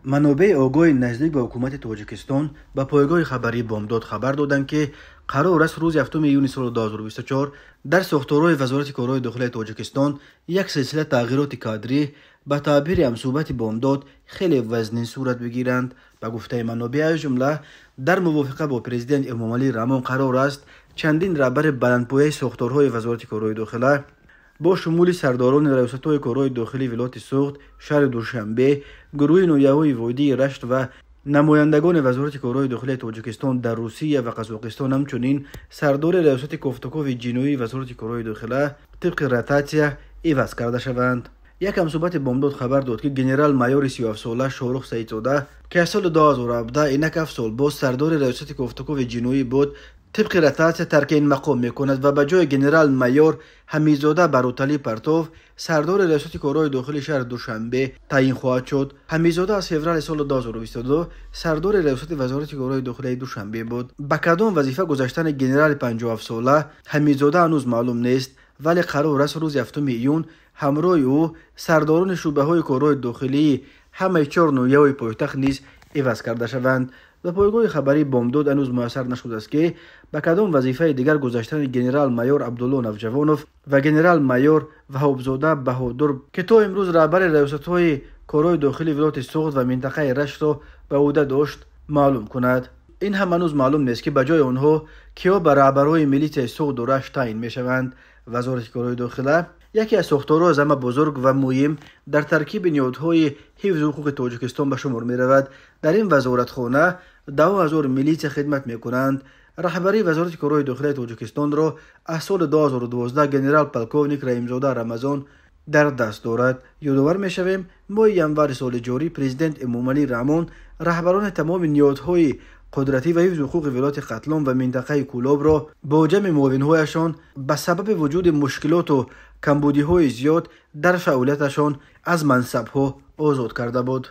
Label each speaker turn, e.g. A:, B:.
A: منابع آگاه نزدیک به حکومت تاجیکستان به پایگاه خبری بامداد خبر دادند که قرار است روز 7 یونیو سال 2024 در ساختارهای وزارت کارهای داخلی تاجیکستان یک سلسله تغییرات کادری به تعبیر همصحبت بامداد خیلی وزنین صورت بگیرند. به گفته منابع از جمله در موافقه با پرزیدنت امامعلی رحمان قرار است چندین رهبر بلندپایه ساختارهای وزارت کارهای داخلی با شمول سرداران ریاست‌های کارهای داخلی ولایت سوخت، شهر دوشنبه، گروه نویاهای وادی رشت و نمایندگان وزارت کارهای داخلی تاجیکستان در روسیه و قزاقستان همچنین سردار ریاست کوفتکوف جنوبی وزارت کارهای داخلی طبق رتاتیا عوض کرده شوند. یک همصحبت بامداد خبر داد که گنرال مایور 37 ساله شاهرخ سعیدزاده که از سال 2017 اینک 7 سال باز سردار ریاست کوفتکوف جنوبی بود طبق رتاتیا ترک این مقام میکند و به جای گنرال مایور حمیدزاده باروتالی پرتوف سردار ریاست کارهای داخلی شهر دوشنبه تعیین خواهد شد. حمیدزاده از فوریه سال 2022 سردار ریاست وزارت کارهای داخلی دوشنبه بود. به کدام وظیفه گذاشتن گنرال 57 ساله حمیدزاده هنوز معلوم نیست، ولی قرار است روز 7 یون همراه او سرداران شعبه های کارهای داخلی همه 4 نویای پایتخت نیز عوض کرده شوند. و پایگاه خبری بامداد هنوز میسر نشده است که به کدام وظیفه دیگر گذاشتن گنرال مایور عبدالله نوجوانوف و گنرال مایور وهابزاده بهادر که تا امروز رهبر ریاست‌های کارهای داخلی ولایت سوخت و منطقه رشت را به عهده داشت معلوم کند. این هم هنوز معلوم نیست که به جای آنها کیا به رهبرهای ملیت سوخت و رشت تعیین میشوند. وزارت کارهای داخلی یکی از ساختارهای همه بزرگ و مهم در ترکیب نهادهای حفظ حقوق تاجیکستان به شمار می رود. در این وزارتخانه 2000 ملیت خدمت می کنند. رهبری وزارت کارهای داخلی تاجیکستان را از سال 2012 گنرال پلکوونیک رحیمزاده رمضان در دست دارد. یادآور می شویم ماه ینور سال جاری پرزیدنت امامعلی رحمان رهبران تمام نهادهای قدرتی و حفظ حقوق ولایت قتلام و منطقه کولاب را با جمع معاونهایشان به سبب وجود مشکلات و کمبودی‌های زیاد در فعالیتشان از منصب‌ها آزاد کرده بود.